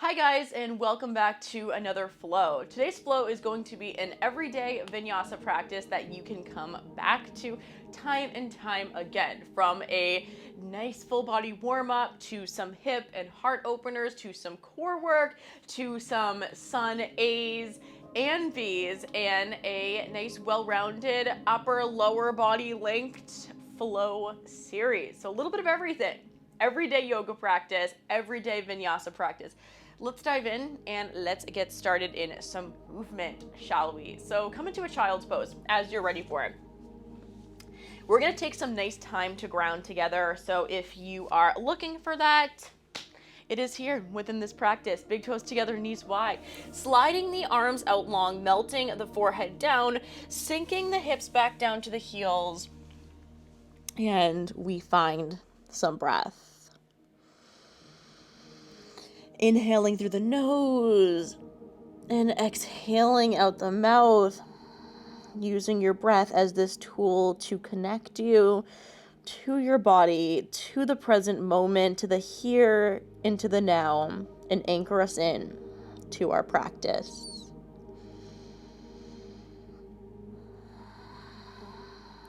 Hi guys, and welcome back to another flow. Today's flow is going to be an everyday vinyasa practice that you can come back to time and time again. From a nice full body warm up to some hip and heart openers to some core work to some sun A's and V's and a nice well-rounded upper lower body linked flow series. So a little bit of everything. Everyday yoga practice, everyday vinyasa practice. Let's dive in and let's get started in some movement, shall we? So come into a child's pose as you're ready for it. We're gonna take some nice time to ground together. So if you are looking for that, it is here within this practice. Big toes together, knees wide. Sliding the arms out long, melting the forehead down, sinking the hips back down to the heels, and we find some breath. Inhaling through the nose and exhaling out the mouth, using your breath as this tool to connect you to your body, to the present moment, to the here, into the now, and anchor us in to our practice.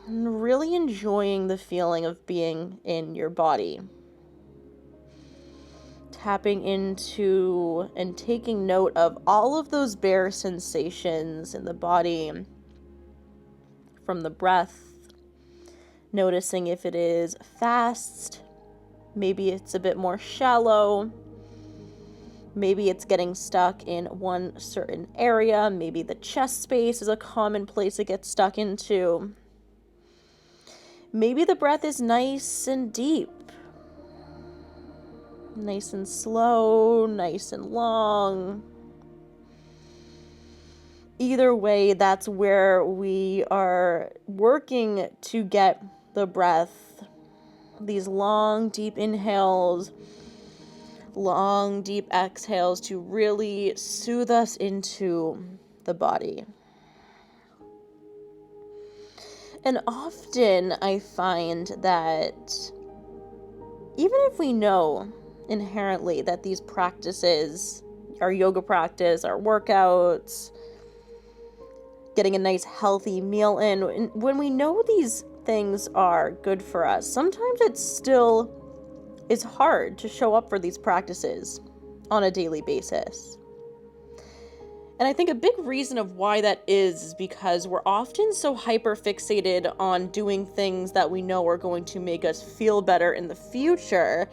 And really enjoying the feeling of being in your body. Tapping into and taking note of all of those bare sensations in the body from the breath. Noticing if it is fast, maybe it's a bit more shallow, maybe it's getting stuck in one certain area, maybe the chest space is a common place it gets stuck into. Maybe the breath is nice and deep. Nice and slow, nice and long. Either way, that's where we are working to get the breath. These long, deep inhales, long, deep exhales to really soothe us into the body. And often I find that even if we know inherently that these practices, our yoga practice, our workouts, getting a nice healthy meal in, when we know these things are good for us, sometimes it still is hard to show up for these practices on a daily basis. And I think a big reason of why that is because we're often so hyper fixated on doing things that we know are going to make us feel better in the future,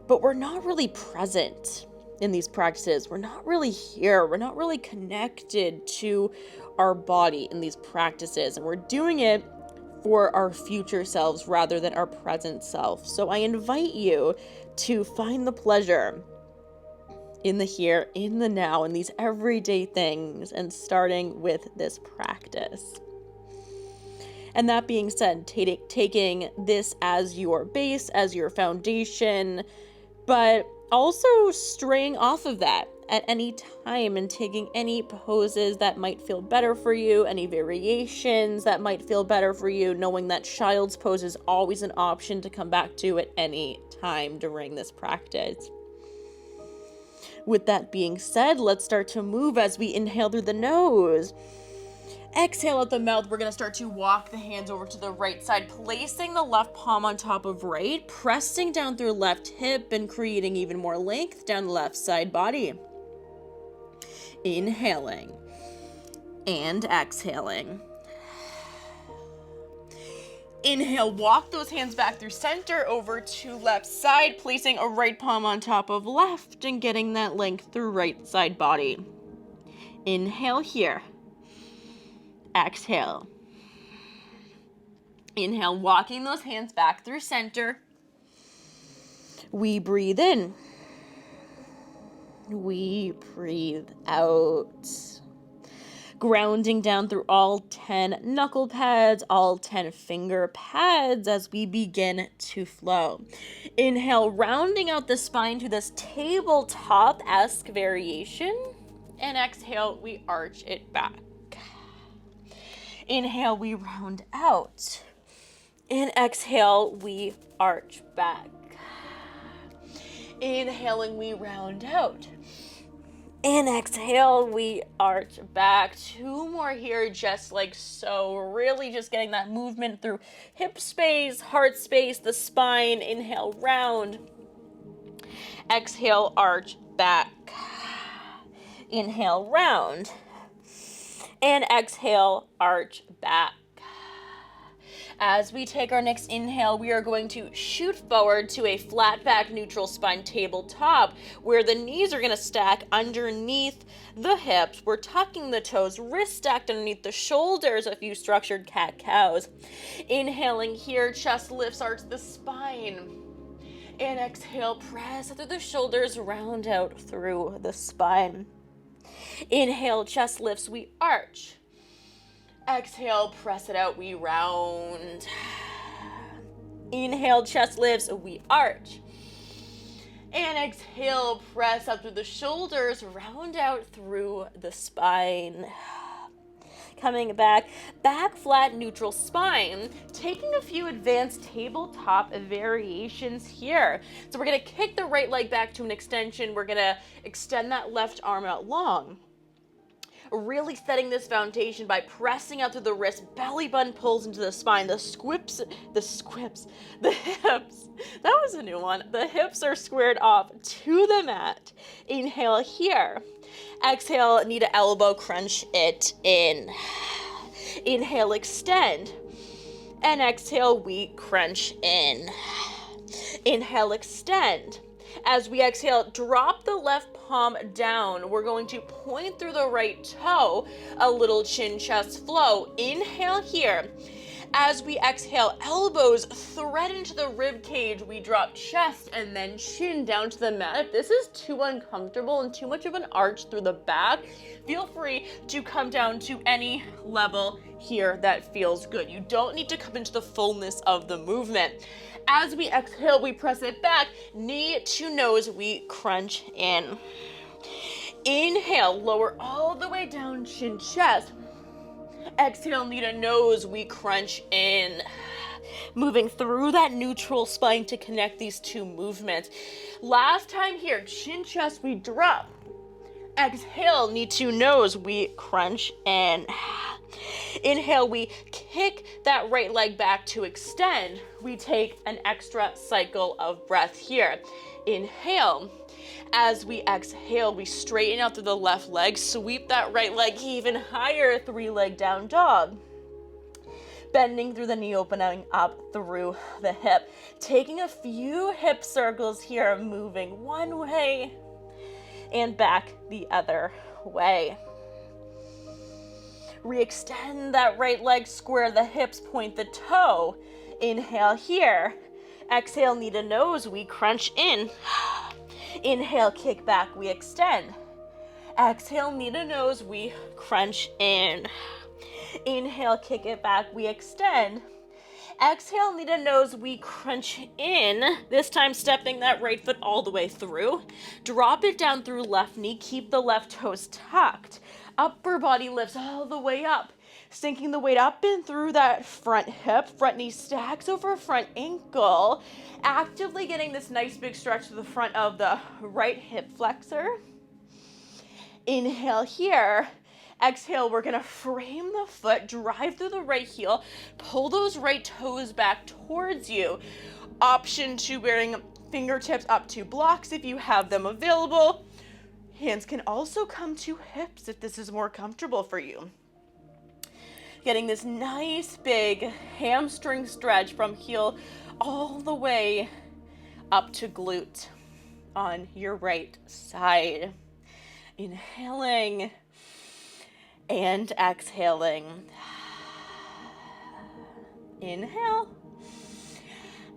but we're not really present in these practices. We're not really here. We're not really connected to our body in these practices. And we're doing it for our future selves rather than our present self. So I invite you to find the pleasure in the here, in the now, in these everyday things, and starting with this practice. And that being said, taking this as your base, as your foundation, but also straying off of that at any time and taking any poses that might feel better for you, any variations that might feel better for you, knowing that child's pose is always an option to come back to at any time during this practice. With that being said, let's start to move as we inhale through the nose. Exhale out the mouth. We're going to start to walk the hands over to the right side, placing the left palm on top of right, pressing down through left hip and creating even more length down the left side body. Inhaling and exhaling. Inhale, walk those hands back through center over to left side, placing a right palm on top of left and getting that length through right side body. Inhale here. Exhale. Inhale, walking those hands back through center. We breathe in. We breathe out. Grounding down through all 10 knuckle pads, all 10 finger pads as we begin to flow. Inhale, rounding out the spine to this tabletop-esque variation. And exhale, we arch it back. Inhale, we round out. And exhale, we arch back. Inhaling, we round out. And exhale, we arch back. 2 more here, just like so. Really just getting that movement through hip space, heart space, the spine. Inhale, round. Exhale, arch back. Inhale, round. And exhale, arch back. As we take our next inhale, we are going to shoot forward to a flat back neutral spine tabletop where the knees are going to stack underneath the hips. We're tucking the toes, wrists stacked underneath the shoulders, a few structured cat-cows. Inhaling here, chest lifts, arch the spine. And exhale, press through the shoulders, round out through the spine. Inhale, chest lifts, we arch. Exhale, press it out, we round. Inhale, chest lifts, we arch. And exhale, press up through the shoulders, round out through the spine. Coming back flat, neutral spine, taking a few advanced tabletop variations here. So we're gonna kick the right leg back to an extension. We're gonna extend that left arm out long. Really setting this foundation by pressing out through the wrist, belly button pulls into the spine, the hips, that was a new one. The hips are squared off to the mat. Inhale here. Exhale, knee to elbow, crunch it in. Inhale, extend. And exhale, we crunch in. Inhale, extend. As we exhale, drop the left palm down. We're going to point through the right toe, a little chin chest flow. Inhale here. As we exhale, elbows thread into the rib cage. We drop chest and then chin down to the mat. If this is too uncomfortable and too much of an arch through the back, feel free to come down to any level here that feels good. You don't need to come into the fullness of the movement. As we exhale, we press it back, knee to nose, we crunch in. Inhale, lower all the way down, chin, chest. Exhale, knee to nose, we crunch in. Moving through that neutral spine to connect these two movements. Last time here, chin, chest, we drop. Exhale, knee to nose, we crunch in. Inhale, we kick that right leg back to extend. We take an extra cycle of breath here. Inhale. As we exhale, we straighten out through the left leg, sweep that right leg even higher, 3-leg down dog. Bending through the knee, opening up through the hip. Taking a few hip circles here, moving one way and back the other way. Re-extend that right leg, square the hips, point the toe. Inhale here. Exhale, knee to nose, we crunch in. Inhale, kick back, we extend. Exhale, knee to nose, we crunch in. Inhale, kick it back, we extend. Exhale, knee to nose, we crunch in. This time stepping that right foot all the way through. Drop it down through left knee, keep the left toes tucked. Upper body lifts all the way up. Sinking the weight up and through that front hip, front knee stacks over front ankle. Actively getting this nice big stretch to the front of the right hip flexor. Inhale here. Exhale, we're gonna frame the foot, drive through the right heel, pull those right toes back towards you. Option to bring fingertips up to blocks if you have them available. Hands can also come to hips if this is more comfortable for you. Getting this nice big hamstring stretch from heel all the way up to glute on your right side. Inhaling and exhaling. Inhale.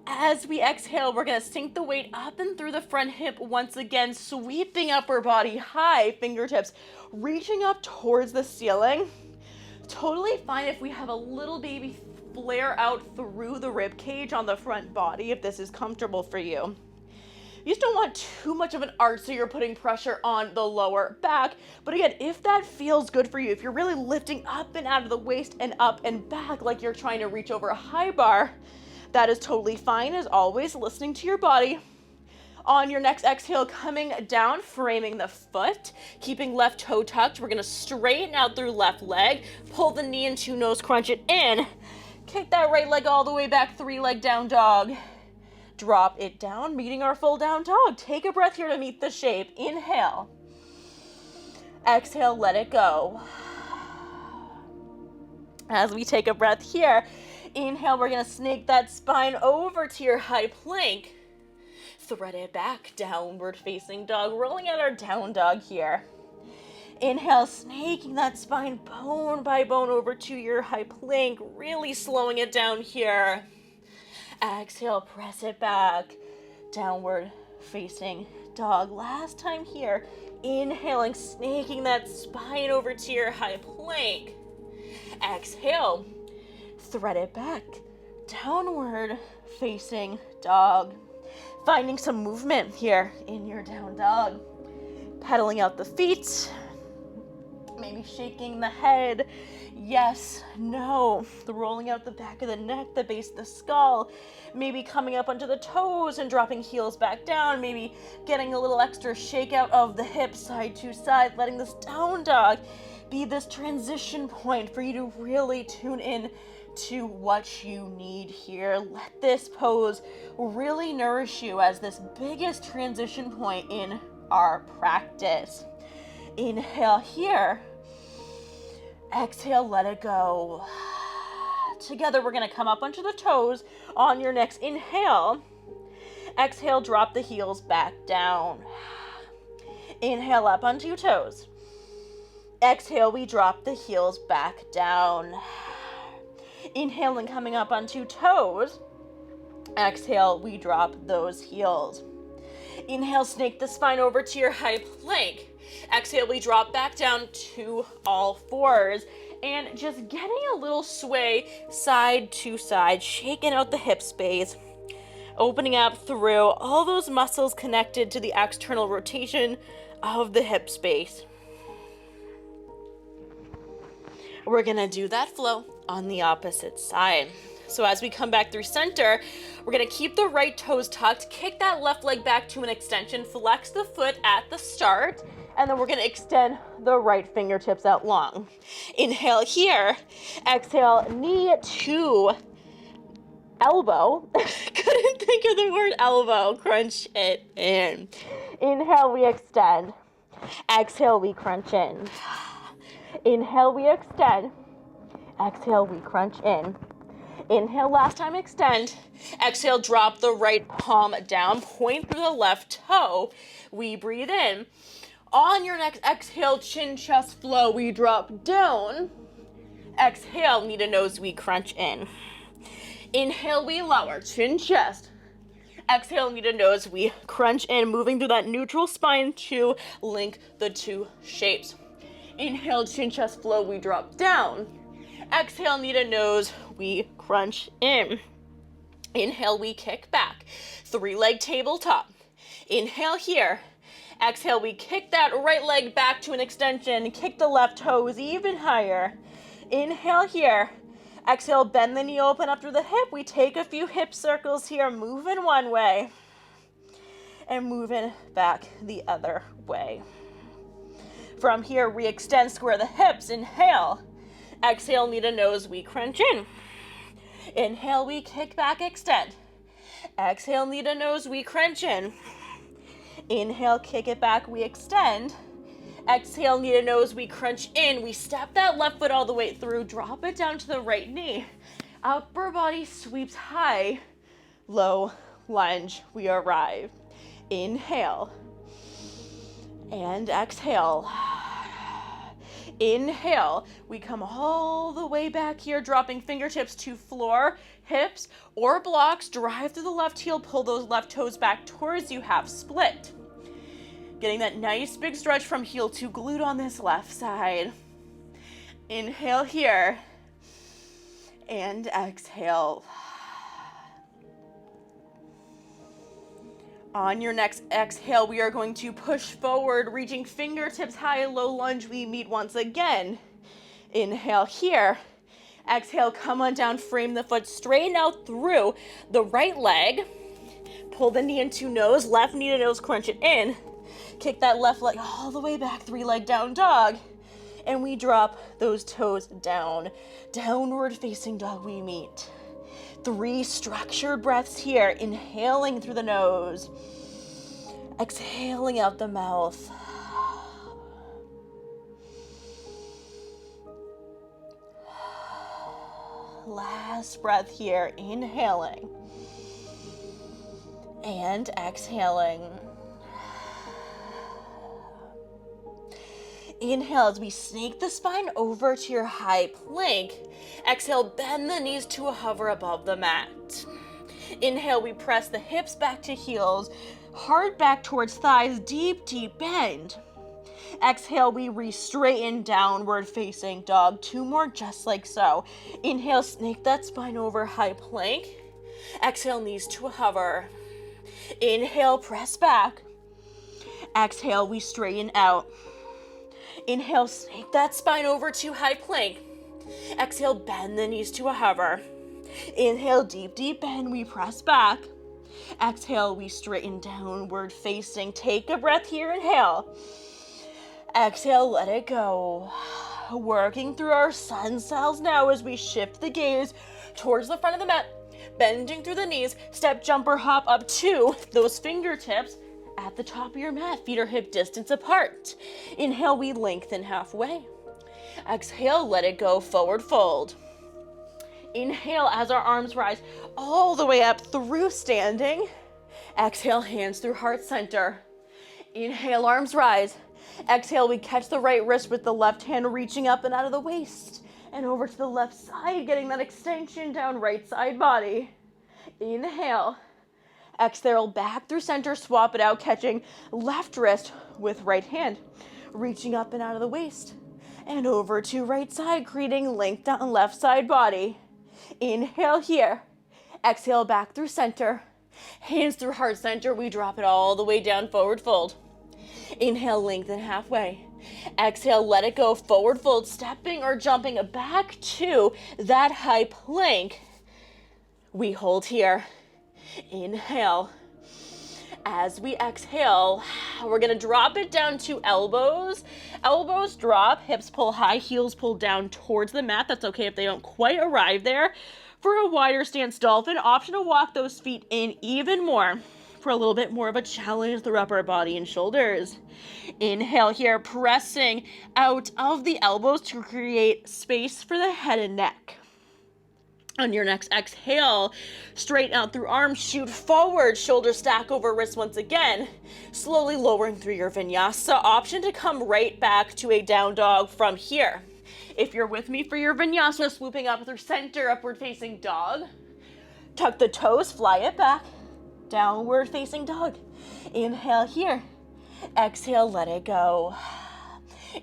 As we exhale, we're gonna sink the weight up and through the front hip once again, sweeping upper body high, fingertips reaching up towards the ceiling. Totally fine if we have a little baby flare out through the rib cage on the front body if this is comfortable for you. You just don't want too much of an arch so you're putting pressure on the lower back. But again, if that feels good for you, if you're really lifting up and out of the waist and up and back like you're trying to reach over a high bar, that is totally fine. As always, listening to your body. On your next exhale, coming down, framing the foot, keeping left toe tucked. We're gonna straighten out through left leg, pull the knee into nose, crunch it in, kick that right leg all the way back, 3-leg down dog. Drop it down, meeting our full down dog. Take a breath here to meet the shape. Inhale. Exhale, let it go. As we take a breath here, inhale, we're gonna snake that spine over to your high plank. Thread it back, downward facing dog, rolling out our down dog here. Inhale, snaking that spine bone by bone over to your high plank, really slowing it down here. Exhale, press it back, downward facing dog. Last time here, inhaling, snaking that spine over to your high plank. Exhale, thread it back, downward facing dog. Finding some movement here in your down dog. Pedaling out the feet, maybe shaking the head. Yes, no. The rolling out the back of the neck, the base of the skull. Maybe coming up onto the toes and dropping heels back down. Maybe getting a little extra shake out of the hips side to side, letting this down dog be this transition point for you to really tune in to what you need here. Let this pose really nourish you as this biggest transition point in our practice. Inhale here. Exhale, let it go. Together, we're gonna come up onto the toes on your next inhale. Exhale, drop the heels back down. Inhale up onto your toes. Exhale, we drop the heels back down. Inhale and coming up onto toes. Exhale, we drop those heels. Inhale, snake the spine over to your high plank. Exhale, we drop back down to all fours and just getting a little sway side to side, shaking out the hip space, opening up through all those muscles connected to the external rotation of the hip space. We're gonna do that flow on the opposite side. So as we come back through center, we're gonna keep the right toes tucked, kick that left leg back to an extension, flex the foot at the start, and then we're gonna extend the right fingertips out long. Inhale here, exhale, knee to elbow. Couldn't think of the word elbow, crunch it in. Inhale, we extend. Exhale, we crunch in. Inhale, we extend. Exhale, we crunch in. Inhale, last time extend. Exhale, drop the right palm down, point through the left toe. We breathe in. On your next exhale, chin, chest, flow, we drop down. Exhale, knee to nose, we crunch in. Inhale, we lower, chin, chest. Exhale, knee to nose, we crunch in, moving through that neutral spine to link the two shapes. Inhale, chin, chest, flow, we drop down. Exhale, knee to nose, we crunch in. Inhale, we kick back. 3-leg tabletop. Inhale here. Exhale, we kick that right leg back to an extension. Kick the left toes even higher. Inhale here. Exhale, bend the knee, open up through the hip. We take a few hip circles here, moving one way and moving back the other way. From here, re-extend, square the hips. Inhale. Exhale, knee to nose, we crunch in. Inhale, we kick back, extend. Exhale, knee to nose, we crunch in. Inhale, kick it back, we extend. Exhale, knee to nose, we crunch in. We step that left foot all the way through, drop it down to the right knee. Upper body sweeps high, low lunge, we arrive. Inhale and exhale. Inhale, we come all the way back here, dropping fingertips to floor, hips, or blocks. Drive through the left heel, pull those left toes back towards you, half split. Getting that nice big stretch from heel to glute on this left side. Inhale here, and exhale. On your next exhale, we are going to push forward, reaching fingertips high, low lunge. We meet once again. Inhale here. Exhale, come on down, frame the foot, straighten out through the right leg. pull the knee into nose, left knee to nose, crunch it in. Kick that left leg all the way back, 3-leg down dog. And we drop those toes down. Downward facing dog we meet. 3 structured breaths here. Inhaling through the nose. Exhaling out the mouth. Last breath here. Inhaling. And exhaling. Inhale as we snake the spine over to your high plank. Exhale, bend the knees to a hover above the mat. Inhale, we press the hips back to heels, hard back towards thighs, deep, deep bend. Exhale, we re-straighten, downward facing dog. 2 more just like so. Inhale, snake that spine over, high plank. Exhale, knees to a hover. Inhale, press back. Exhale, we straighten out. Inhale, snake that spine over to high plank. Exhale, bend the knees to a hover. Inhale, deep, deep bend, we press back. Exhale, we straighten, downward facing. Take a breath here, inhale. Exhale, let it go. Working through our sun cells now as we shift the gaze towards the front of the mat, bending through the knees, step, jump, or hop up to those fingertips at the top of your mat. Feet are hip distance apart. Inhale, we lengthen halfway. Exhale, let it go, forward fold. Inhale as our arms rise all the way up through standing. Exhale, hands through heart center. Inhale, arms rise. Exhale, we catch the right wrist with the left hand reaching up and out of the waist. And over to the left side, getting that extension down right side body. Inhale. Exhale, back through center, swap it out, catching left wrist with right hand, reaching up and out of the waist, and over to right side, creating length down left side body. Inhale here. Exhale, back through center. Hands through heart center, we drop it all the way down, forward fold. Inhale, lengthen halfway. Exhale, let it go, forward fold, stepping or jumping back to that high plank. We hold here. Inhale. As we exhale, we're going to drop it down to elbows. Elbows drop, hips pull high, heels pull down towards the mat. That's okay if they don't quite arrive there. For a wider stance dolphin, option to walk those feet in even more for a little bit more of a challenge through upper body and shoulders. Inhale here, pressing out of the elbows to create space for the head and neck. On your next exhale, straighten out through arms, shoot forward, shoulders stack over wrists once again, slowly lowering through your vinyasa. Option to come right back to a down dog from here. If you're with me for your vinyasa, swooping up through center, upward facing dog. Tuck the toes, fly it back, downward facing dog. Inhale here, exhale, let it go.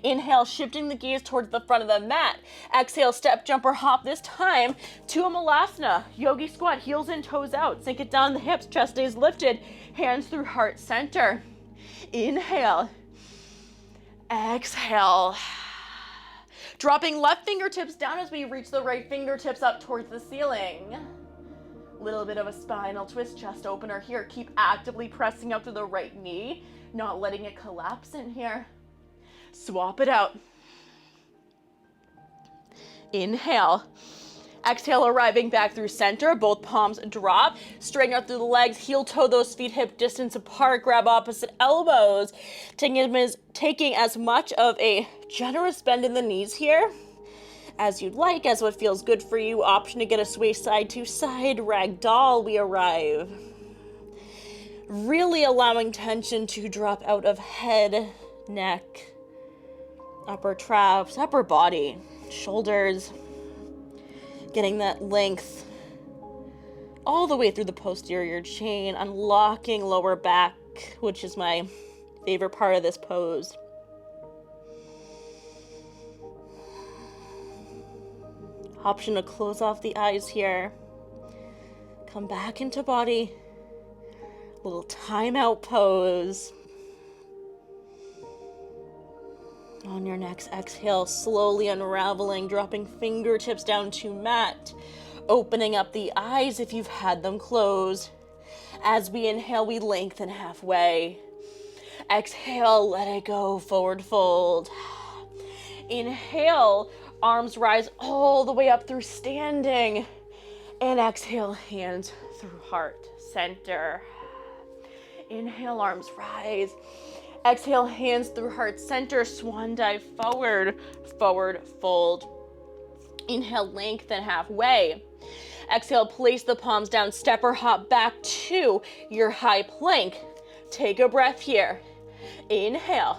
Inhale, shifting the gaze towards the front of the mat. Exhale, step, jump, or hop, this time to a malasana. Yogi squat, heels in, toes out. Sink it down the hips, chest stays lifted. Hands through heart center. Inhale. Exhale. Dropping left fingertips down as we reach the right fingertips up towards the ceiling. Little bit of a spinal twist, chest opener here. Keep actively pressing up to the right knee, not letting it collapse in here. Swap it out. Inhale. Exhale, arriving back through center. Both palms drop. Straighten out through the legs. Heel toe those feet hip distance apart. Grab opposite elbows. Taking as much of a generous bend in the knees here as you'd like, as what feels good for you. Option to get a sway side to side. Ragdoll, we arrive. Really allowing tension to drop out of head, neck, upper traps, upper body, shoulders, getting that length all the way through the posterior chain, unlocking lower back, which is my favorite part of this pose. Option to close off the eyes here. Come back into body. Little timeout pose. On your next exhale, slowly unraveling, dropping fingertips down to mat, opening up the eyes if you've had them closed. As we inhale, we lengthen halfway. Exhale, let it go, forward fold. Inhale, arms rise all the way up through standing. And exhale, hands through heart center. Inhale, arms rise. Exhale, hands through heart center, swan dive forward, forward fold. Inhale, lengthen halfway. Exhale, place the palms down, step or hop back to your high plank. Take a breath here. Inhale.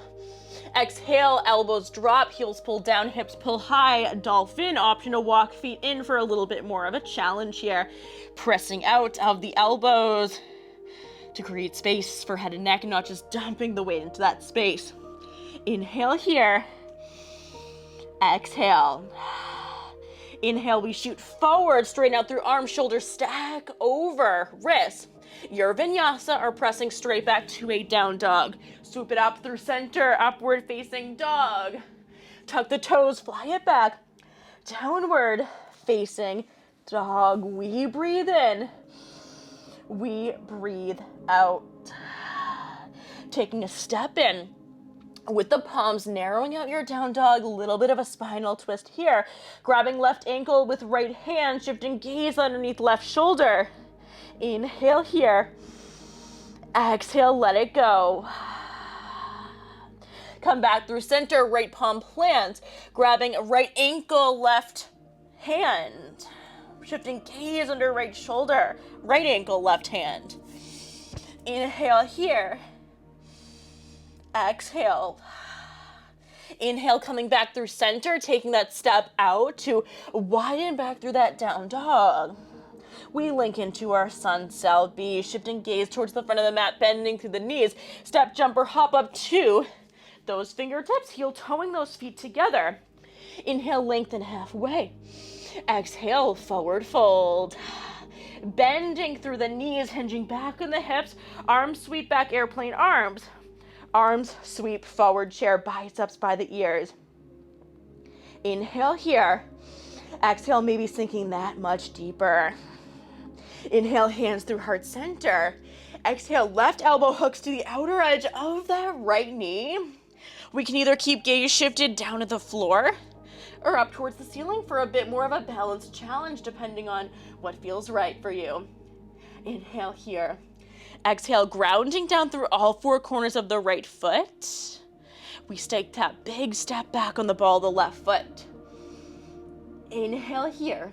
Exhale, elbows drop, heels pull down, hips pull high, dolphin. Option to walk feet in for a little bit more of a challenge here. Pressing out of the elbows to create space for head and neck and not just dumping the weight into that space. Inhale here. Exhale. Inhale, we shoot forward, straighten out through arms, shoulders stack over wrists. Your vinyasa are pressing straight back to a down dog. Swoop it up through center, upward facing dog. Tuck the toes, fly it back. Downward facing dog. We breathe in. We breathe out. Taking a step in with the palms, narrowing out your down dog, little bit of a spinal twist here. Grabbing left ankle with right hand, shifting gaze underneath left shoulder. Inhale here. Exhale, let it go. Come back through center, right palm plant. Grabbing right ankle, left hand. Shifting gaze under right shoulder, right ankle, left hand. Inhale here. Exhale. Inhale, coming back through center, taking that step out to widen back through that down dog. We link into our sun cell B, shifting gaze towards the front of the mat, bending through the knees. Step, jump, or hop up to those fingertips, heel toeing those feet together. Inhale, lengthen halfway. Exhale, forward fold. Bending through the knees, hinging back in the hips. Arms sweep back, airplane arms. Arms sweep forward, chair, biceps by the ears. Inhale here. Exhale, maybe sinking that much deeper. Inhale, hands through heart center. Exhale, left elbow hooks to the outer edge of that right knee. We can either keep gaze shifted down at the floor or up towards the ceiling for a bit more of a balanced challenge, depending on what feels right for you. Inhale here. Exhale, grounding down through all four corners of the right foot. We take that big step back on the ball of the left foot. Inhale here.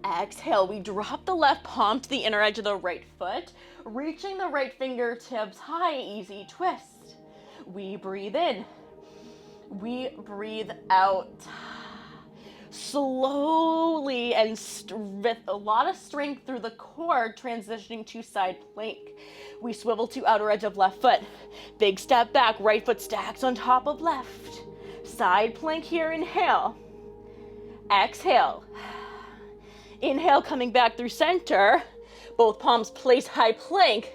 Exhale, we drop the left palm to the inner edge of the right foot, reaching the right fingertips high, easy twist. We breathe in. We breathe out. Slowly and with a lot of strength through the core, transitioning to side plank. We swivel to outer edge of left foot. Big step back, right foot stacks on top of left. Side plank here, inhale. Exhale. Inhale, coming back through center. Both palms place high plank.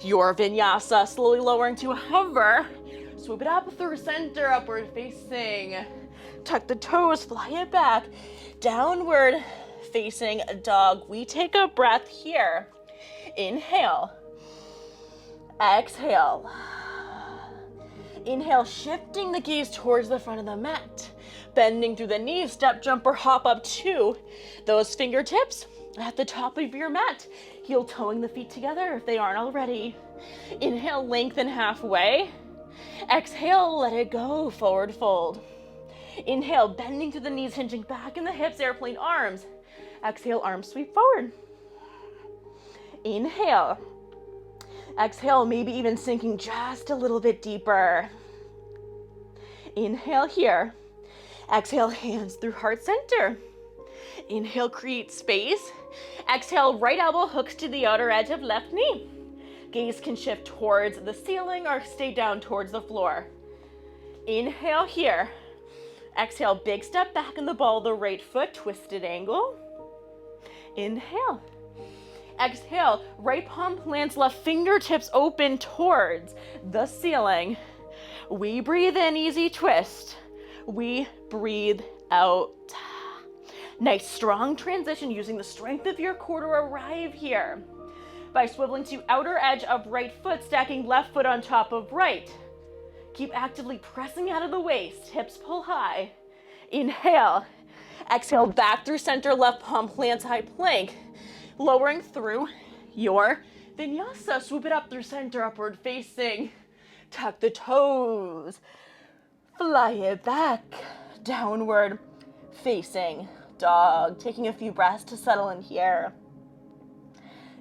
Your vinyasa, slowly lowering to a hover. Swoop it up through center, upward facing. Tuck the toes, fly it back. Downward facing dog. We take a breath here. Inhale. Exhale. Inhale, shifting the gaze towards the front of the mat. Bending through the knees, step, jump, or hop up to those fingertips at the top of your mat. Heel toeing the feet together if they aren't already. Inhale, lengthen halfway. Exhale, let it go, forward fold. Inhale, bending through the knees, hinging back in the hips, airplane arms. Exhale, arms sweep forward. Inhale. Exhale, maybe even sinking just a little bit deeper. Inhale here. Exhale, hands through heart center. Inhale, create space. Exhale, right elbow hooks to the outer edge of left knee. Gaze can shift towards the ceiling or stay down towards the floor. Inhale here. Exhale, big step back in the ball of the right foot, twisted angle. Inhale. Exhale, right palm plants, left fingertips open towards the ceiling. We breathe in, easy twist. We breathe out. Nice strong transition using the strength of your core to arrive here. by swiveling to outer edge of right foot, stacking left foot on top of right. Keep actively pressing out of the waist, hips pull high. Inhale. Exhale, back through center, left palm plants high plank. Lowering through your vinyasa. Swoop it up through center, upward facing. Tuck the toes. Fly it back. Downward facing dog. Taking a few breaths to settle in here.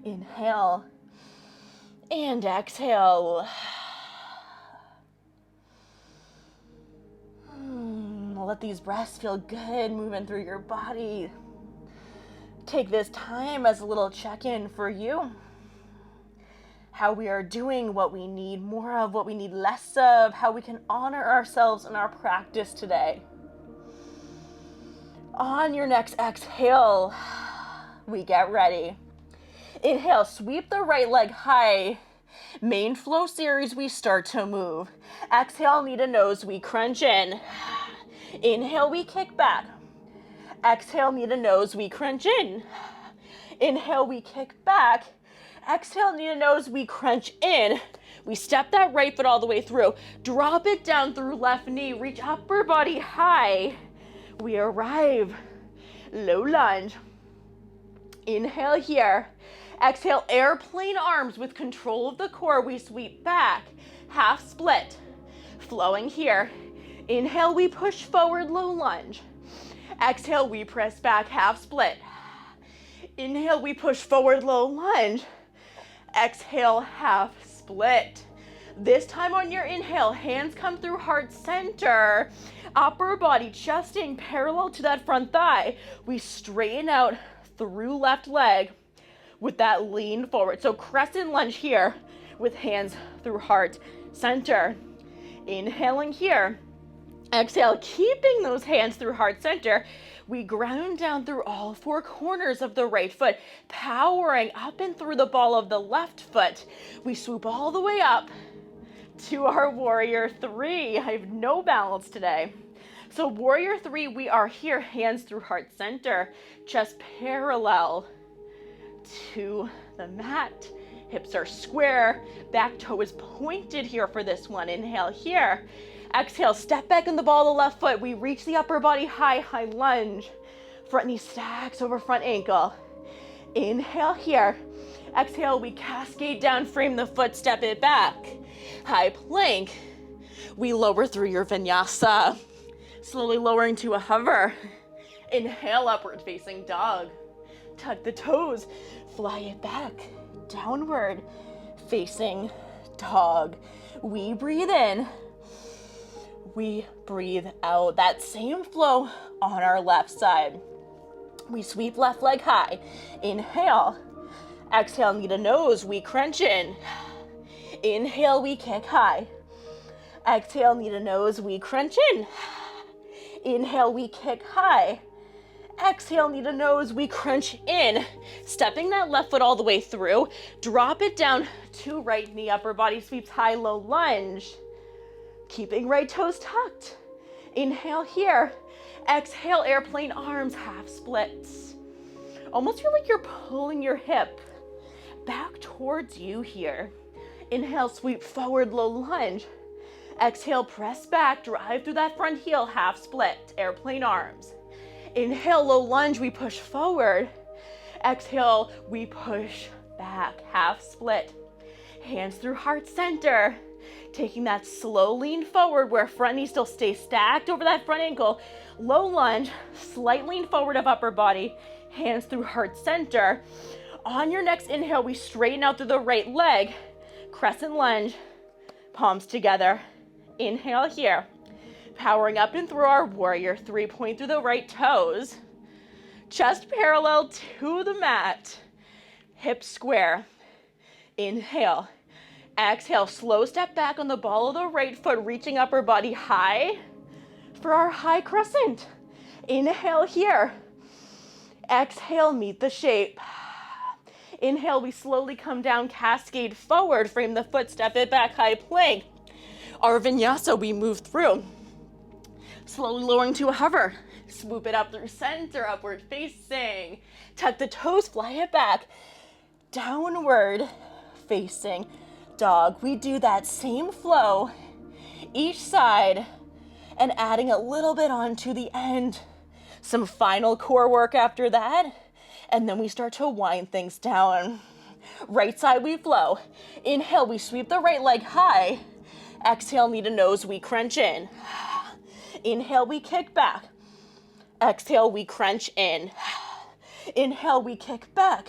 Inhale. And exhale. Let these breaths feel good moving through your body. Take this time as a little check-in for you. How we are doing, what we need more of, what we need less of, how we can honor ourselves in our practice today. On your next exhale, we get ready. Inhale, sweep the right leg high. Main flow series, we start to move. Exhale, knee to nose, we crunch in. Inhale, we kick back. Exhale, knee to nose, we crunch in. Inhale, we kick back. Exhale, knee to nose, we crunch in. We step that right foot all the way through. Drop it down through left knee. Reach upper body high. We arrive. Low lunge. Inhale here. Exhale, airplane arms with control of the core. We sweep back. Half split. Flowing here. Inhale, we push forward, low lunge. Exhale, we press back, half split. Inhale, we push forward, low lunge. Exhale, half split. This time on your inhale, hands come through heart center. Upper body, chest staying parallel to that front thigh. We straighten out through left leg with that lean forward. So crescent lunge here with hands through heart center. Inhaling here. Exhale, keeping those hands through heart center. We ground down through all four corners of the right foot, powering up and through the ball of the left foot. We swoop all the way up to our warrior three. I have no balance today. So warrior three, we are here, hands through heart center, chest parallel to the mat. Hips are square, back toe is pointed here for this one. Inhale here. Exhale, step back in the ball of the left foot. We reach the upper body high, high lunge. Front knee stacks over front ankle. Inhale here. Exhale, we cascade down, frame the foot, step it back. High plank. We lower through your vinyasa. Slowly lowering to a hover. Inhale, upward facing dog. Tuck the toes, fly it back. Downward facing dog. We breathe in. We breathe out. That same flow on our left side. We sweep left leg high. Inhale. Exhale, knee to nose. We crunch in. Inhale, we kick high. Exhale, knee to nose. We crunch in. Inhale, we kick high. Exhale, knee to nose. We crunch in. Stepping that left foot all the way through. Drop it down to right knee. Upper body sweeps high, low lunge. Keeping right toes tucked. Inhale here. Exhale, airplane arms, half splits. Almost feel like you're pulling your hip back towards you here. Inhale, sweep forward, low lunge. Exhale, press back, drive through that front heel, half split, airplane arms. Inhale, low lunge, we push forward. Exhale, we push back, half split. Hands through heart center. Taking that slow lean forward where front knee still stays stacked over that front ankle. Low lunge, slight lean forward of upper body. Hands through heart center. On your next inhale, we straighten out through the right leg. Crescent lunge, palms together. Inhale here. Powering up and through our warrior three, point through the right toes. Chest parallel to the mat. Hips square. Inhale. Exhale, slow step back on the ball of the right foot, reaching upper body high for our high crescent. Inhale here. Exhale, meet the shape. Inhale, we slowly come down, cascade forward, frame the foot, step it back, high plank. Our vinyasa, we move through. Slowly lowering to a hover. Swoop it up through center, upward facing. Tuck the toes, fly it back. downward facing dog. We do that same flow each side and adding a little bit on to the end. Some final core work after that, and then we start to wind things down. Right side we flow. Inhale, we sweep the right leg high. Exhale, knee to nose, we crunch in. Inhale, we kick back. Exhale, we crunch in. Inhale, we kick back.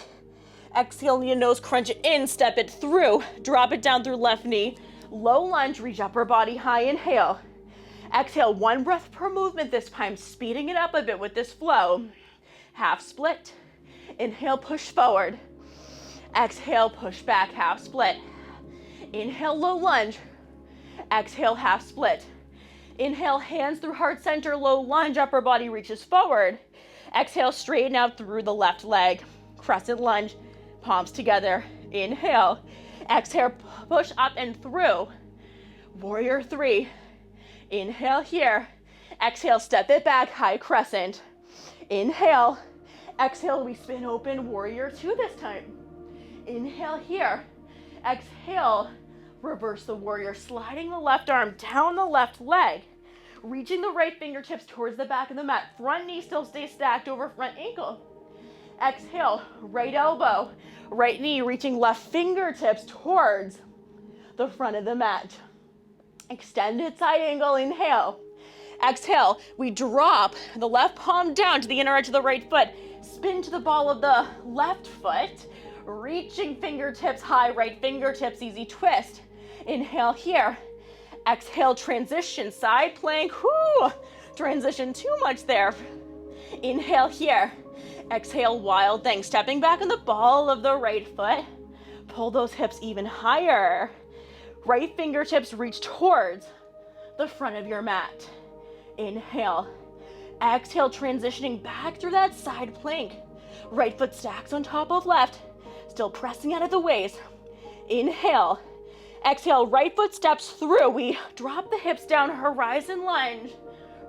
Exhale, knee to nose, crunch it in, step it through, drop it down through left knee. Low lunge, reach upper body high, inhale. Exhale, 1 breath per movement this time, speeding it up a bit with this flow. Half split. Inhale, push forward. Exhale, push back, half split. Inhale, low lunge. Exhale, half split. Inhale, hands through heart center, low lunge, upper body reaches forward. Exhale, straighten out through the left leg. Crescent lunge, palms together. Inhale. Exhale, push up and through. Warrior 3. Inhale here. Exhale, step it back, high crescent. Inhale. Exhale, we spin open, warrior 2 this time. Inhale here. Exhale, reverse the warrior, sliding the left arm down the left leg, reaching the right fingertips towards the back of the mat. Front knee still stays stacked over front ankle. Exhale, right elbow, right knee reaching left fingertips towards the front of the mat. Extended side angle, inhale. Exhale, we drop the left palm down to the inner edge of the right foot, spin to the ball of the left foot, reaching fingertips high, right fingertips, easy twist. Inhale here. Exhale, transition, side plank. Whoo! Transition too much there. Inhale here. Exhale, wild thing. Stepping back on the ball of the right foot. Pull those hips even higher. Right fingertips reach towards the front of your mat. Inhale. Exhale, transitioning back through that side plank. Right foot stacks on top of left. Still pressing out of the waist. Inhale. Exhale, right foot steps through. We drop the hips down, horizon lunge.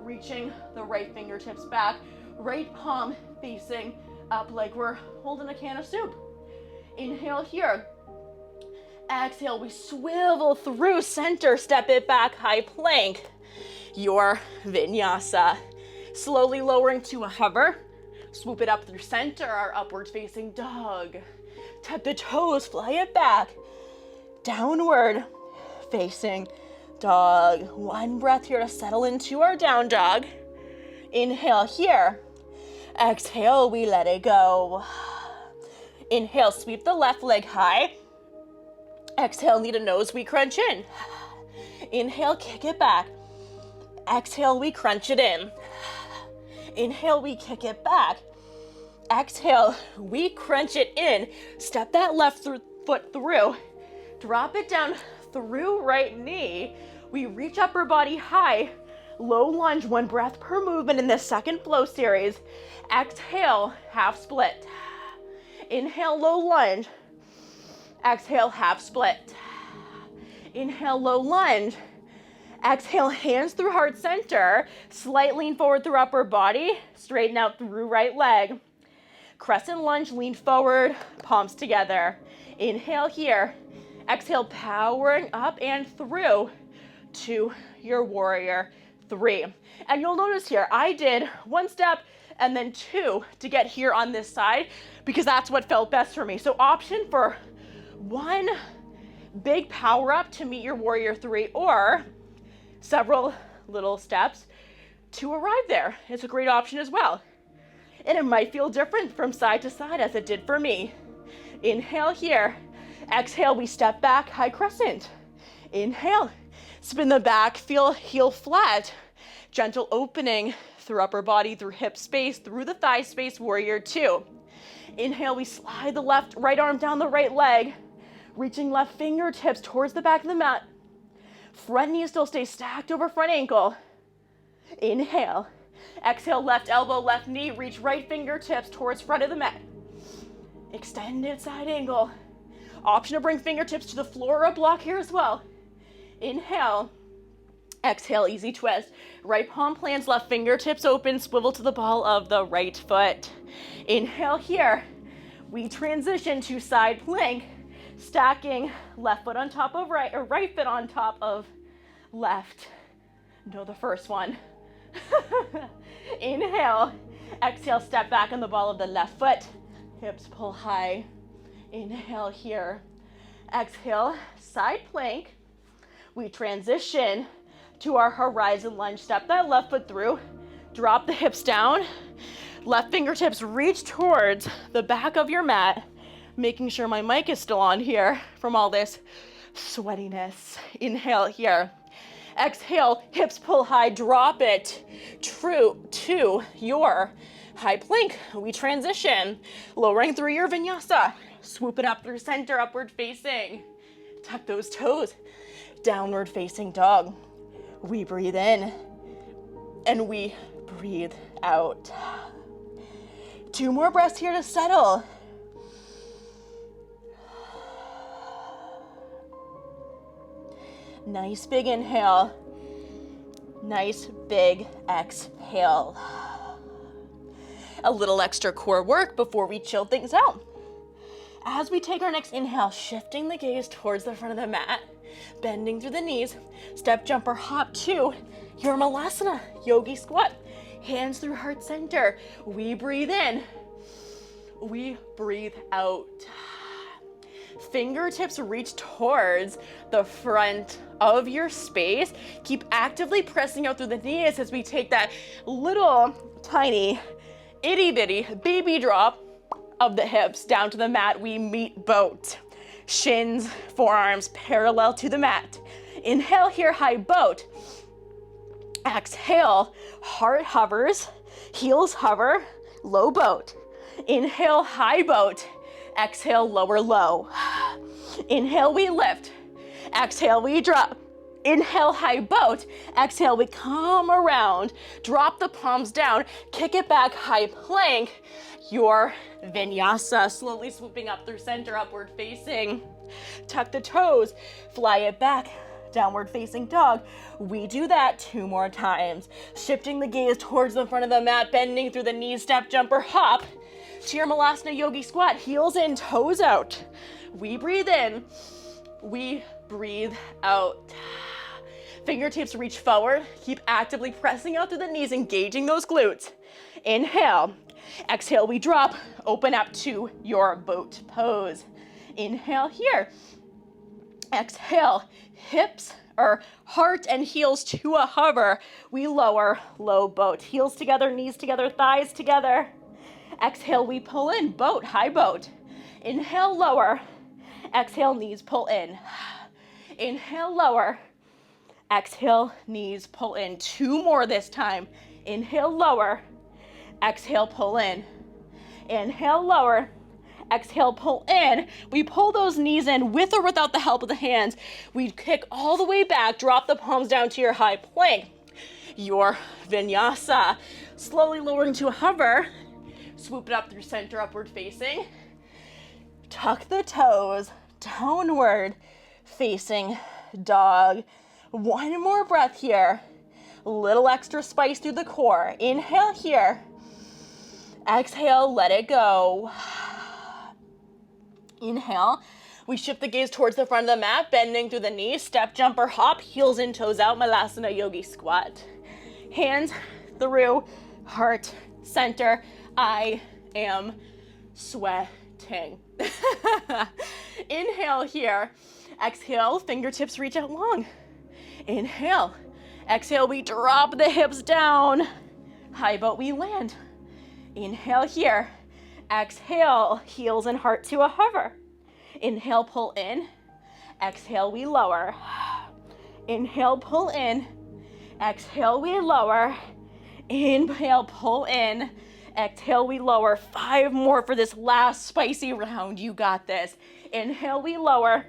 Reaching the right fingertips back. Right palm facing up like we're holding a can of soup. Inhale here. Exhale, we swivel through center, step it back, high plank. Your vinyasa. Slowly lowering to a hover. Swoop it up through center, our upward facing dog. Tap the toes, fly it back. Downward facing dog. 1 breath here to settle into our down dog. Inhale here. Exhale, we let it go. Inhale, sweep the left leg high. Exhale, knee to nose, we crunch in. Inhale, kick it back. Exhale, we crunch it in. Inhale, we kick it back. Exhale, we crunch it in. Step that left foot through. Drop it down through right knee. We reach upper body high. Low lunge, 1 breath per movement in this second flow series. Exhale, half split. Inhale, low lunge. Exhale, half split. Inhale, low lunge. Exhale, hands through heart center. Slight lean forward through upper body. Straighten out through right leg. Crescent lunge, lean forward, palms together. Inhale here. Exhale, powering up and through to your warrior 3. And you'll notice here, I did 1 step and then 2 to get here on this side because that's what felt best for me. So option for 1 big power up to meet your warrior 3 or several little steps to arrive there. It's a great option as well. And it might feel different from side to side as it did for me. Inhale here. Exhale, we step back, high crescent. Inhale, spin the back, feel heel flat. Gentle opening through upper body, through hip space, through the thigh space, warrior 2. Inhale, we slide the right arm down the right leg, reaching left fingertips towards the back of the mat. Front knee still stays stacked over front ankle. Inhale. Exhale, left elbow, left knee, reach right fingertips towards front of the mat. Extended side angle. Option to bring fingertips to the floor or a block here as well. Inhale. Exhale, easy twist. Right palm plants, left fingertips open, swivel to the ball of the right foot. Inhale here. We transition to side plank, stacking left foot on top of right, or right foot on top of left. No, the first one. Inhale, exhale, step back on the ball of the left foot. Hips pull high. Inhale here. Exhale, side plank. We transition to our horizon lunge. Step that left foot through. Drop the hips down. Left fingertips reach towards the back of your mat, making sure my mic is still on here from all this sweatiness. Inhale here. Exhale, hips pull high, drop it true to your high plank. We transition, lowering through your vinyasa. Swoop it up through center, upward facing. Tuck those toes, downward facing dog. We breathe in and we breathe out. 2 more breaths here to settle. Nice big inhale. Nice big exhale. A little extra core work before we chill things out. As we take our next inhale, shifting the gaze towards the front of the mat, bending through the knees, step, jump, or hop to your malasana, yogi squat. Hands through heart center. We breathe in. We breathe out. Fingertips reach towards the front of your space. Keep actively pressing out through the knees as we take that little tiny itty bitty baby drop of the hips down to the mat. We meet boat. Shins, forearms parallel to the mat. Inhale here, high boat. Exhale, heart hovers, heels hover, low boat. Inhale, high boat. Exhale, lower low. Inhale, we lift. Exhale, we drop. Inhale, high boat. Exhale, we come around. Drop the palms down. Kick it back, high plank. Your vinyasa, slowly swooping up through center, upward facing. Tuck the toes, fly it back. Downward facing dog. We do that 2 more times. Shifting the gaze towards the front of the mat, bending through the knees, step, jump, or hop. To your malasana yogi squat, heels in, toes out. We breathe in, we breathe out. Fingertips reach forward, keep actively pressing out through the knees, engaging those glutes. Inhale, exhale, we drop, open up to your boat pose. Inhale here. Exhale, hips or heart and heels to a hover. We lower, low boat. Heels together, knees together, thighs together. Exhale, we pull in, boat, high boat. Inhale, lower. Exhale, knees pull in. Inhale, lower. Exhale, knees pull in. 2 more this time. Inhale, lower. Exhale, pull in. Inhale, lower. Exhale, pull in. We pull those knees in with or without the help of the hands. We kick all the way back, drop the palms down to your high plank. Your vinyasa. Slowly lowering to a hover. Swoop it up through center, upward facing. Tuck the toes, downward facing dog. 1 more breath here. Little extra spice through the core. Inhale here. Exhale, let it go. Inhale, we shift the gaze towards the front of the mat, bending through the knees, step, jump, or hop, heels in, toes out, malasana yogi squat. Hands through heart center. I am sweating. Inhale here. Exhale, fingertips reach out long. Inhale. Exhale, we drop the hips down. High boat, we land. Inhale here. Exhale, heels and heart to a hover. Inhale, pull in. Exhale, we lower. Inhale, pull in. Exhale, we lower. Inhale, pull in. Exhale, we lower. 5 more for this last spicy round. You got this. Inhale, we lower.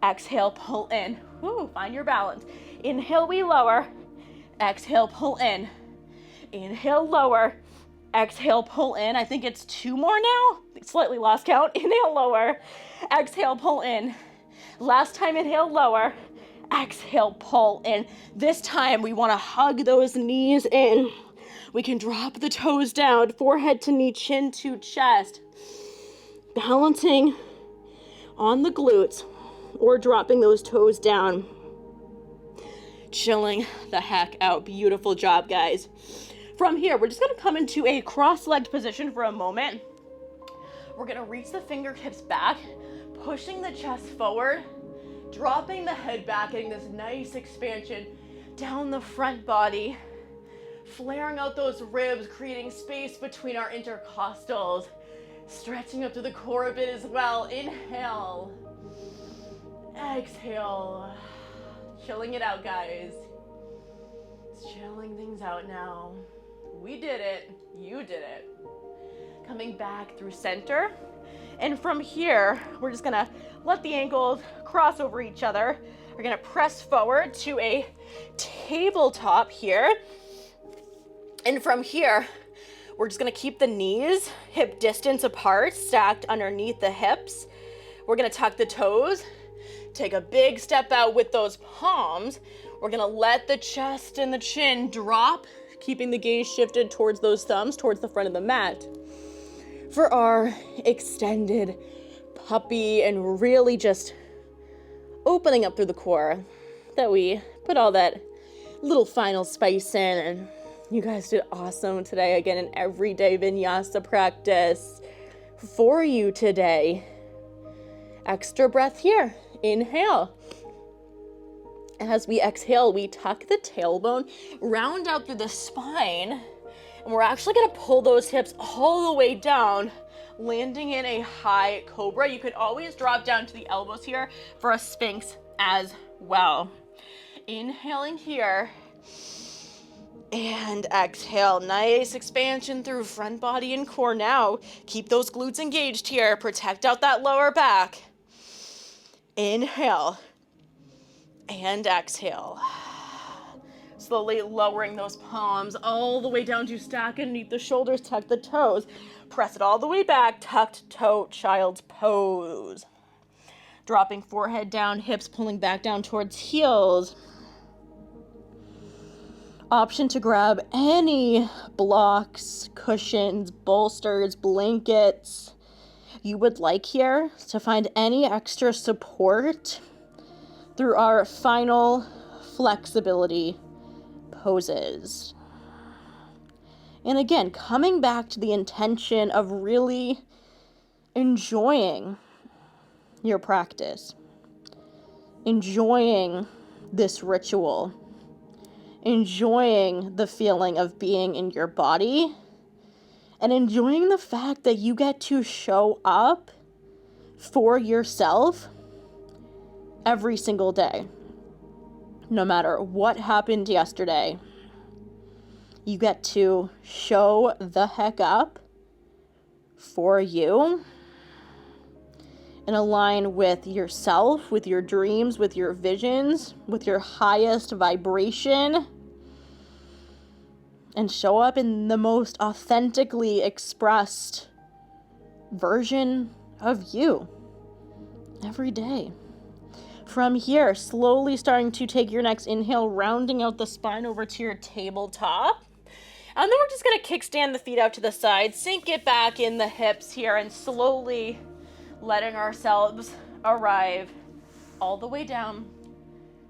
Exhale, pull in. Woo, find your balance. Inhale, we lower. Exhale, pull in. Inhale, lower. Exhale, pull in. I think it's 2 more now. Slightly lost count. Inhale, lower. Exhale, pull in. Last time, inhale, lower. Exhale, pull in. This time, we want to hug those knees in. We can drop the toes down, forehead to knee, chin to chest. balancing on the glutes or dropping those toes down. Chilling the heck out. Beautiful job, guys. From here, we're just gonna come into a cross-legged position for a moment. We're gonna reach the fingertips back, pushing the chest forward, dropping the head back, getting this nice expansion down the front body, flaring out those ribs, creating space between our intercostals, stretching up to the core a bit as well. Inhale, exhale, chilling it out, guys. Chilling things out now. We did it, you did it. Coming back through center. And from here, we're just gonna let the ankles cross over each other. We're gonna press forward to a tabletop here. And from here, we're just gonna keep the knees hip distance apart, stacked underneath the hips. We're gonna tuck the toes, take a big step out with those palms. We're gonna let the chest and the chin drop, keeping the gaze shifted towards those thumbs, towards the front of the mat. For our extended puppy and really just opening up through the core, that we put all that little final spice in. And you guys did awesome today. Again, an everyday vinyasa practice for you today. Extra breath here. Inhale. As we exhale, we tuck the tailbone, round out through the spine, and we're actually gonna pull those hips all the way down, landing in a high cobra. You could always drop down to the elbows here for a sphinx as well. Inhaling here, and exhale. Nice expansion through front body and core. Now, keep those glutes engaged here. Protect out that lower back. Inhale, and exhale. Slowly lowering those palms all the way down to stack underneath the shoulders, tuck the toes. Press it all the way back, tucked toe, child's pose. Dropping forehead down, hips pulling back down towards heels. Option to grab any blocks, cushions, bolsters, blankets you would like here to find any extra support through our final flexibility poses. And again, coming back to the intention of really enjoying your practice, enjoying this ritual, enjoying the feeling of being in your body, and enjoying the fact that you get to show up for yourself every single day. No matter what happened yesterday, you get to show the heck up for you and align with yourself, with your dreams, with your visions, with your highest vibration, and show up in the most authentically expressed version of you every day. From here, slowly starting to take your next inhale, rounding out the spine over to your tabletop. And then we're just gonna kickstand the feet out to the side, sink it back in the hips here, and slowly letting ourselves arrive all the way down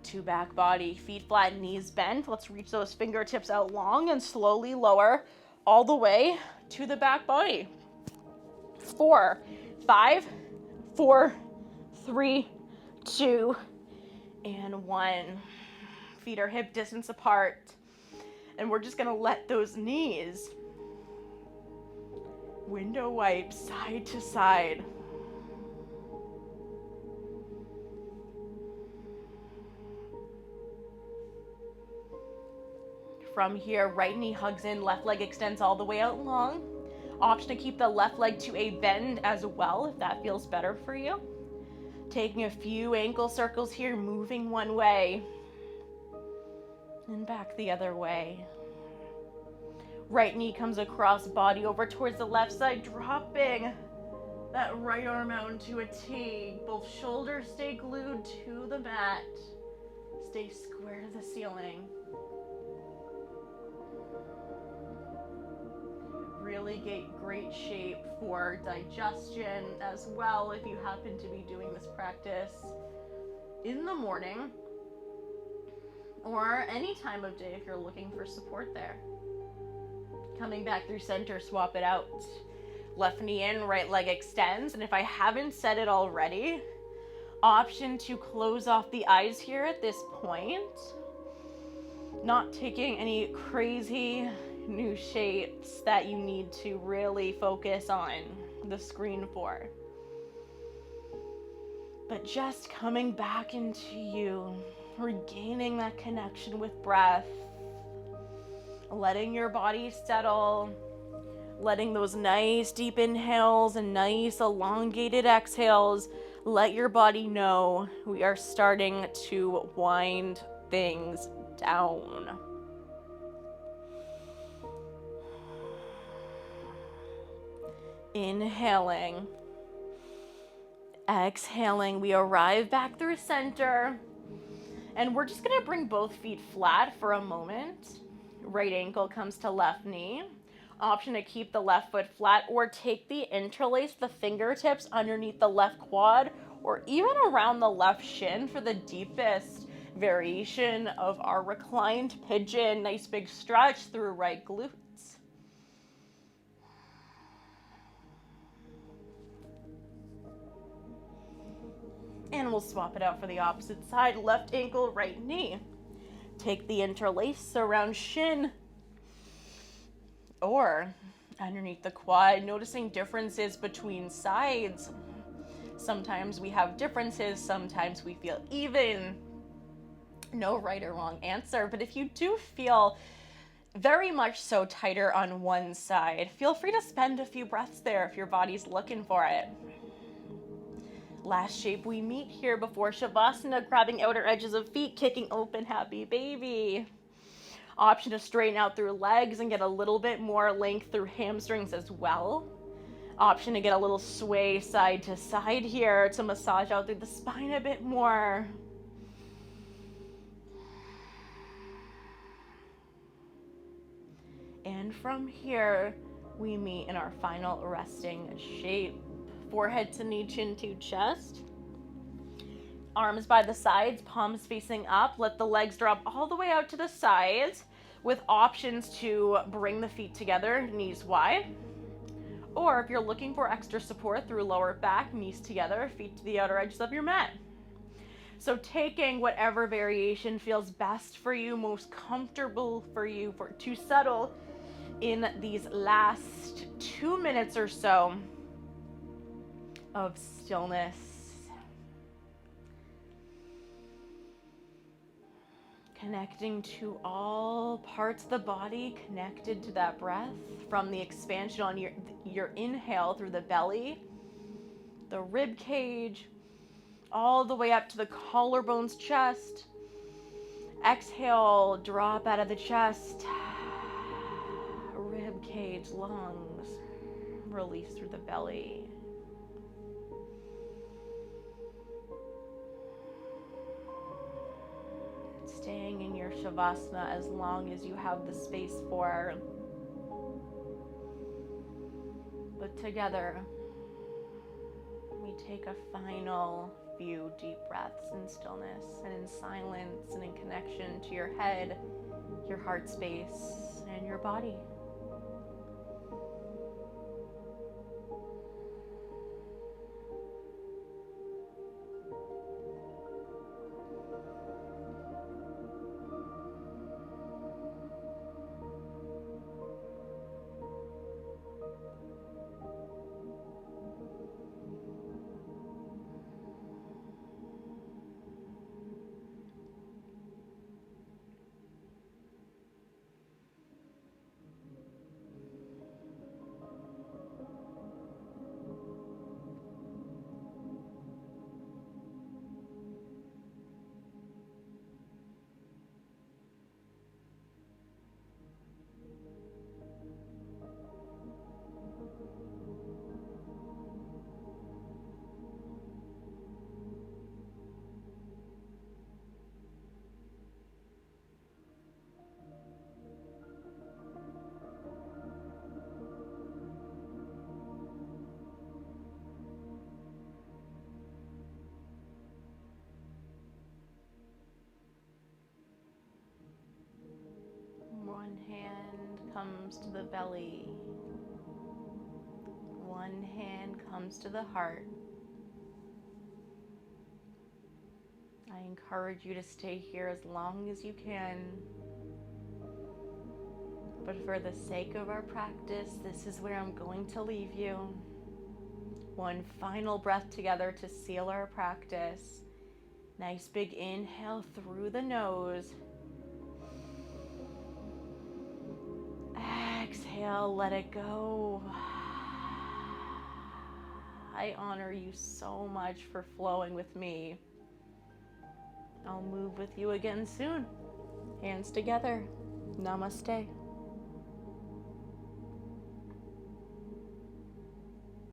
to back body. Feet flat, knees bent. Let's reach those fingertips out long and slowly lower all the way to the back body. 4, 5, 4, 3, 2, and 1. Feet are hip distance apart. And we're just gonna let those knees window wipe side to side. From here, right knee hugs in, left leg extends all the way out long. Option to keep the left leg to a bend as well, if that feels better for you. Taking a few ankle circles here, moving one way and back the other way. Right knee comes across, body over towards the left side, dropping that right arm out into a T. Both shoulders stay glued to the mat. Stay square to the ceiling. Really great shape for digestion as well if you happen to be doing this practice in the morning or any time of day if you're looking for support there. Coming back through center, swap it out. Left knee in, right leg extends. And if I haven't said it already, option to close off the eyes here at this point. Not taking any crazy new shapes that you need to really focus on the screen for. But just coming back into you, regaining that connection with breath, letting your body settle, letting those nice deep inhales and nice elongated exhales let your body know we are starting to wind things down. Inhaling. Exhaling, we arrive back through center. And we're just gonna bring both feet flat for a moment. Right ankle comes to left knee. Option to keep the left foot flat or take interlace the fingertips underneath the left quad or even around the left shin for the deepest variation of our reclined pigeon. Nice big stretch through right glutes. And we'll swap it out for the opposite side. Left ankle, right knee. Take the interlace around shin or underneath the quad, noticing differences between sides. Sometimes we have differences, sometimes we feel even. No right or wrong answer, but if you do feel very much so tighter on one side, feel free to spend a few breaths there if your body's looking for it. Last shape we meet here before Shavasana, grabbing outer edges of feet, kicking open, happy baby. Option to straighten out through legs and get a little bit more length through hamstrings as well. Option to get a little sway side to side here to massage out through the spine a bit more. And from here, we meet in our final resting shape. Forehead to knee, chin to chest. Arms by the sides, palms facing up. Let the legs drop all the way out to the sides with options to bring the feet together, knees wide. Or if you're looking for extra support through lower back, knees together, feet to the outer edges of your mat. So taking whatever variation feels best for you, most comfortable for you to settle in these last 2 minutes or so of stillness. Connecting to all parts of the body, connected to that breath, from the expansion on your inhale through the belly, the rib cage, all the way up to the collarbones, chest. Exhale, drop out of the chest, rib cage, lungs, release through the belly. Staying in your Shavasana as long as you have the space for. But together, we take a final few deep breaths in stillness and in silence and in connection to your head, your heart space, and your body. One hand comes to the belly. One hand comes to the heart. I encourage you to stay here as long as you can. But for the sake of our practice, this is where I'm going to leave you. One final breath together to seal our practice. Nice big inhale through the nose. Exhale, let it go. I honor you so much for flowing with me. I'll move with you again soon. Hands together. Namaste.